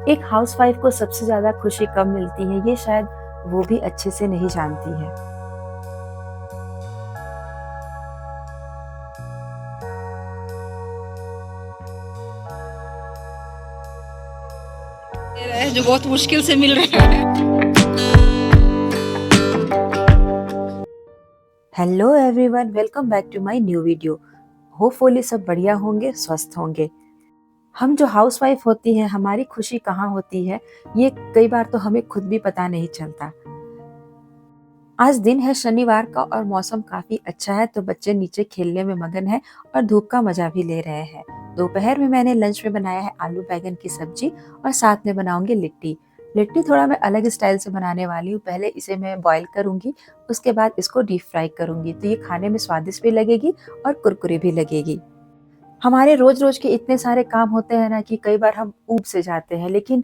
एक हाउसवाइफ को सबसे ज़्यादा खुशी कब मिलती है, ये शायद वो भी अच्छे से नहीं जानती है। दे रहा है जो बहुत मुश्किल से मिल रहा है। Hello everyone, welcome back to my new video. Hopefully सब बढ़िया होंगे, स्वस्थ होंगे। हम जो हाउसवाइफ होती हैं, हमारी खुशी कहाँ होती है, ये कई बार तो हमें खुद भी पता नहीं चलता। आज दिन है शनिवार का और मौसम काफी अच्छा है, तो बच्चे नीचे खेलने में मगन हैं और धूप का मजा भी ले रहे हैं। दोपहर में मैंने लंच में बनाया है आलू बैगन की सब्जी और साथ में बनाऊंगी लिट्टी। लिट्टी थोड़ा मैं अलग स्टाइल से बनाने वाली हूँ। पहले इसे मैं बॉईल करूंगी, उसके बाद इसको डीप फ्राई करूंगी, तो ये खाने में स्वादिष्ट भी लगेगी और कुरकुरी भी लगेगी। हमारे रोज रोज के इतने सारे काम होते हैं ना कि कई बार हम ऊब से जाते हैं, लेकिन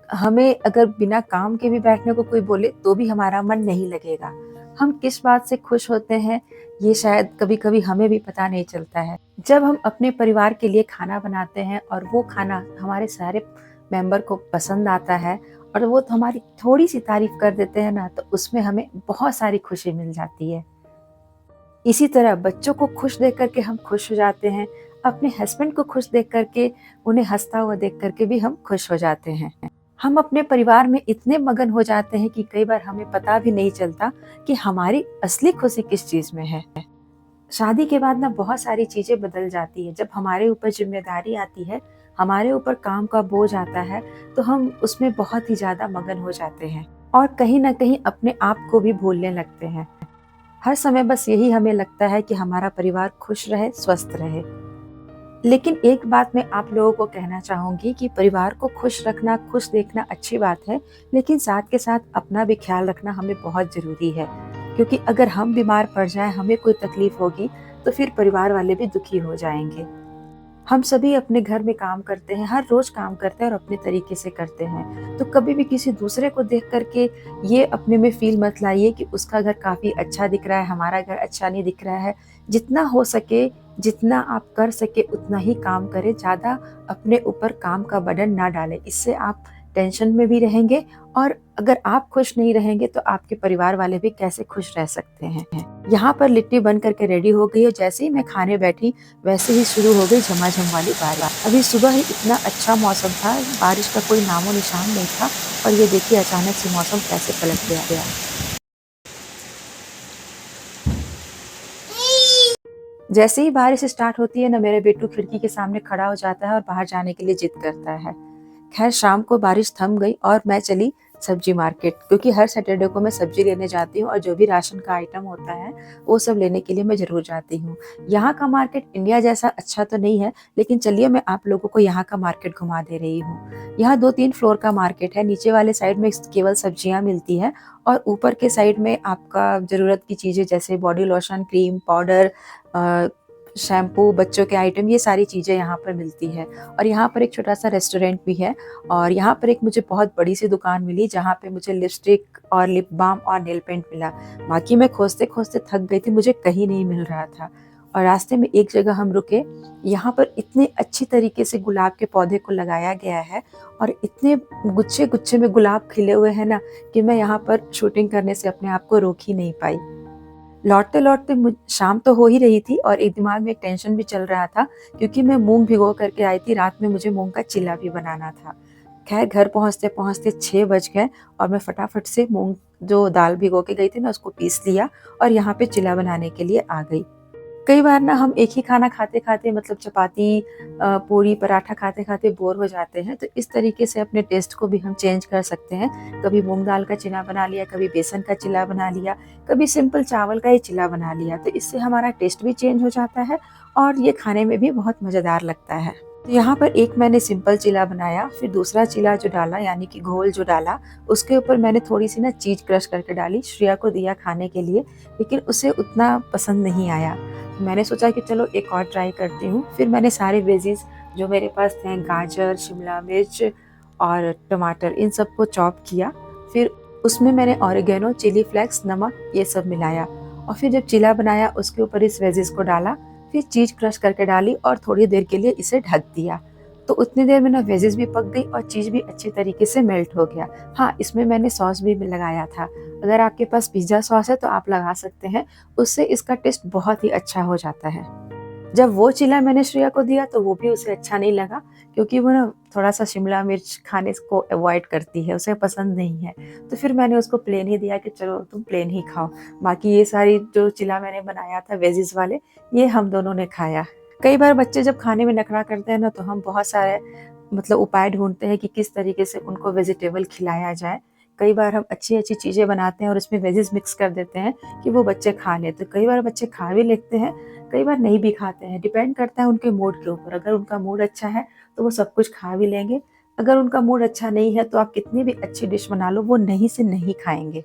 हमें अगर बिना काम के भी बैठने को कोई बोले तो भी हमारा मन नहीं लगेगा। हम किस बात से खुश होते हैं, ये शायद कभी-कभी हमें भी पता नहीं चलता है। जब हम अपने परिवार के लिए खाना बनाते हैं और वो खाना हमारे सारे मेंबर को पसंद आता है और वो तो हमारी थोड़ी-सी तारीफ कर देते हैं ना, तो उसमें हमें बहुत सारी खुशी मिल जाती है। इसी तरह बच्चों को खुश देख कर के हम खुश हो जाते हैं। अपने हस्बैंड को खुश देख कर के, उन्हें हँसता हुआ देख कर के भी हम खुश हो जाते हैं। हम अपने परिवार में इतने मगन हो जाते हैं कि कई बार हमें पता भी नहीं चलता कि हमारी असली खुशी किस चीज में है। शादी के बाद ना बहुत सारी चीजें बदल जाती है। जब हमारे ऊपर जिम्मेदारी आती है, हमारे ऊपर काम का बोझ आता है, तो हम उसमें बहुत ही ज्यादा मगन हो जाते हैं और कहीं ना कहीं अपने आप को भी भूलने लगते हैं। हर समय बस यही हमें लगता है कि हमारा परिवार खुश रहे, स्वस्थ रहे। लेकिन एक बात मैं आप लोगों को कहना चाहूंगी कि परिवार को खुश रखना, खुश देखना अच्छी बात है, लेकिन साथ के साथ अपना भी ख्याल रखना हमें बहुत जरूरी है। क्योंकि अगर हम बीमार पड़ जाएं, हमें कोई तकलीफ होगी, तो फिर परिवार वाले भी दुखी हो जाएंगे। हम सभी अपने घर में काम करते हैं, हर रोज काम करते हैं और अपने तरीके से करते हैं। तो कभी भी किसी दूसरे को देख करके ये अपने में फील मत लाइए कि उसका घर काफी अच्छा दिख रहा है, हमारा घर अच्छा नहीं दिख रहा है। जितना हो सके, जितना आप कर सके उतना ही काम करें। ज्यादा अपने ऊपर काम का बर्डन ना डालें, इससे आप टेंशन में भी रहेंगे और अगर आप खुश नहीं रहेंगे तो आपके परिवार वाले भी कैसे खुश रह सकते हैं। यहाँ पर लिट्टी बन करके रेडी हो गई और जैसे ही मैं खाने बैठी, वैसे ही शुरू हो गई झमाझम वाली बारिश। अभी सुबह ही इतना अच्छा मौसम था, बारिश का कोई नामो निशान नहीं था और ये देखिए अचानक से मौसम कैसे पलट गया। जैसे ही बारिश स्टार्ट होती है ना, मेरे बेटू खिड़की के सामने खड़ा हो जाता है और बाहर जाने के लिए जिद करता है। खैर शाम को बारिश थम गई और मैं चली सब्जी मार्केट, क्योंकि हर सैटरडे को मैं सब्जी लेने जाती हूँ और जो भी राशन का आइटम होता है वो सब लेने के लिए मैं जरूर जाती हूँ। यहाँ का मार्केट इंडिया जैसा अच्छा तो नहीं है, लेकिन चलिए मैं आप लोगों को यहाँ का मार्केट घुमा दे रही हूँ। यहाँ 2-3 फ्लोर का मार्केट है। नीचे वाले साइड में केवल सब्जियाँ मिलती है और ऊपर के साइड में आपका जरूरत की चीजें जैसे body lotion, cream, powder, shampoo, बच्चों के आइटम, ये सारी चीज़ें यहाँ पर मिलती है। और यहाँ पर एक छोटा सा रेस्टोरेंट भी है और यहाँ पर एक मुझे बहुत बड़ी सी दुकान मिली जहाँ पे मुझे लिपस्टिक और लिप बाम और नेल पेंट मिला। बाकी मैं खोजते खोजते थक गई थी, मुझे कहीं नहीं मिल रहा था। और रास्ते में एक जगह हम रुके। यहाँ पर इतने अच्छी तरीके से गुलाब के पौधे को लगाया गया है और इतने गुच्छे गुच्छे में गुलाब खिले हुए हैं ना कि मैं यहाँ पर शूटिंग करने से अपने आप को रोक ही नहीं पाई। लौटते लौटते शाम तो हो ही रही थी और एक दिमाग में एक टेंशन भी चल रहा था, क्योंकि मैं मूंग भिगो करके आई थी। रात में मुझे मूंग का चिल्ला भी बनाना था। खैर घर पहुंचते पहुंचते 6 बज गए और मैं फटाफट से मूंग जो दाल भिगो के गई थी ना, उसको पीस लिया और यहाँ पे चिल्ला बनाने के लिए आ गई। कई बार ना हम एक ही खाना खाते खाते, मतलब चपाती, पूरी, पराठा खाते खाते बोर हो जाते हैं। तो इस तरीके से अपने टेस्ट को भी हम चेंज कर सकते हैं। कभी मूंग दाल का चिला बना लिया, कभी बेसन का चिला बना लिया, कभी सिंपल चावल का ही चिला बना लिया। तो इससे हमारा टेस्ट भी चेंज हो जाता है और ये खाने में भी बहुत मज़ेदार लगता है। तो यहाँ पर एक मैंने सिंपल चिला बनाया, फिर दूसरा चिला जो डाला यानी कि घोल जो डाला, उसके ऊपर मैंने थोड़ी सी ना चीज़ क्रश करके डाली। श्रेया को दिया खाने के लिए, लेकिन उसे उतना पसंद नहीं आया। मैंने सोचा कि चलो एक और ट्राई करती हूँ। फिर मैंने सारे वेजीज जो मेरे पास थे, गाजर, शिमला मिर्च और टमाटर, इन सबको चॉप किया। फिर उसमें मैंने ऑरिगेनो, चिली फ्लेक्स, नमक, ये सब मिलाया और फिर जब चिला बनाया उसके ऊपर इस वेजीज को डाला, फिर चीज़ क्रश करके डाली और थोड़ी देर के लिए इसे ढक दिया। तो उतनी देर में ना वेजेस भी पक गई और चीज़ भी अच्छी तरीके से मेल्ट हो गया। हाँ, इसमें मैंने सॉस भी लगाया था। अगर आपके पास पिज़्ज़ा सॉस है तो आप लगा सकते हैं, उससे इसका टेस्ट बहुत ही अच्छा हो जाता है। जब वो चीला मैंने श्रेया को दिया तो वो भी उसे अच्छा नहीं लगा, क्योंकि वो ना थोड़ा-सा शिमला मिर्च खाने को अवॉइड करती है, उसे पसंद नहीं है। तो फिर मैंने उसको प्लेन ही दिया कि चलो तुम प्लेन ही खाओ। बाकी ये सारी जो चीला मैंने बनाया था वेजिज़ वाले, ये हम दोनों ने खाया। कई बार बच्चे जब खाने में नखरा करते हैं ना, तो हम बहुत सारे मतलब उपाय ढूँढते हैं कि किस तरीके से उनको वेजिटेबल खिलाया जाए। कई बार हम अच्छी-अच्छी चीज़ें बनाते हैं और उसमें वेजिज़ मिक्स कर देते हैं कि वो बच्चे खा लें। तो कई बार बच्चे खा भी लेते हैं, कई बार नहीं भी खाते हैं, डिपेंड करता है उनके मूड के ऊपर। अगर उनका मूड अच्छा है तो वो सब कुछ खा भी लेंगे, अगर उनका मूड अच्छा नहीं है तो आप कितनी भी अच्छी डिश बना लो, वो नहीं से नहीं खाएँगे।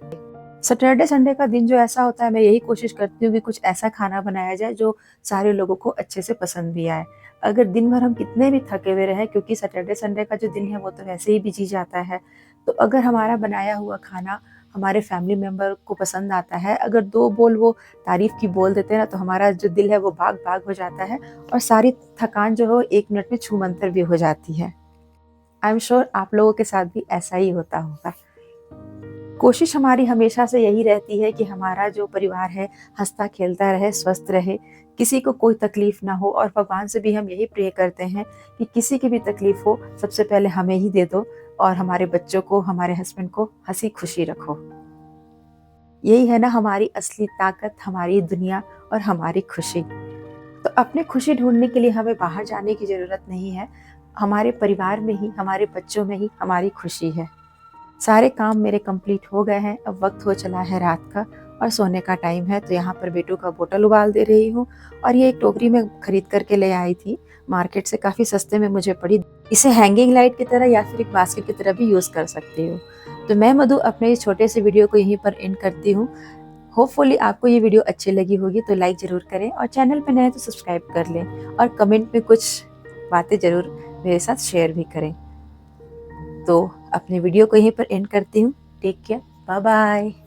सैटरडे संडे का दिन जो ऐसा होता है, मैं यही कोशिश करती हूँ कि कुछ ऐसा खाना बनाया जाए जो सारे लोगों को अच्छे से पसंद भी आए। अगर दिन भर हम कितने भी थके हुए रहें, क्योंकि सैटरडे संडे का जो दिन है वो तो वैसे ही बिजी जाता है, तो अगर हमारा बनाया हुआ खाना हमारे फैमिली मेंबर को पसंद आता है, अगर 2 बोल वो तारीफ़ की बोल देते हैं ना, तो हमारा जो दिल है वो भाग-भाग हो जाता है और सारी थकान जो है वो 1 मिनट में छूमंतर भी हो जाती है। आई एम श्योर आप लोगों के साथ भी ऐसा ही होता होगा। कोशिश हमारी हमेशा से यही रहती है कि हमारा जो परिवार है हँसता-खेलता रहे, स्वस्थ रहे, किसी को कोई तकलीफ़ ना हो, और भगवान से भी हम यही प्रे करते हैं कि किसी की भी तकलीफ़ हो, सबसे पहले हमें ही दे दो और हमारे बच्चों को, हमारे हस्बैंड को हँसी-खुशी रखो। यही है ना हमारी असली ताकत, हमारी दुनिया और हमारी खुशी। तो अपनी खुशी ढूँढने के लिए हमें बाहर जाने की ज़रूरत नहीं है, हमारे परिवार में ही, हमारे बच्चों में ही हमारी खुशी है। सारे काम मेरे कंप्लीट हो गए हैं, अब वक्त हो चला है रात का और सोने का टाइम है, तो यहाँ पर बेटू का बोतल उबाल दे रही हूँ और ये एक टोकरी में खरीद करके ले आई थी, मार्केट से काफ़ी सस्ते में मुझे पड़ी। इसे हैंगिंग लाइट की तरह या फिर एक बास्केट की तरह भी यूज़ कर सकती हूँ। तो मैं मधु अपने इस छोटे से वीडियो को यहीं पर एंड करती हूँ। होपफुली आपको ये वीडियो अच्छी लगी होगी, तो लाइक ज़रूर करें और चैनल पे नए हैं तो सब्सक्राइब कर लें और कमेंट में कुछ बातें ज़रूर मेरे साथ शेयर भी करें। तो अपने वीडियो को यहीं पर एंड करती हूँ। Take care, bye bye.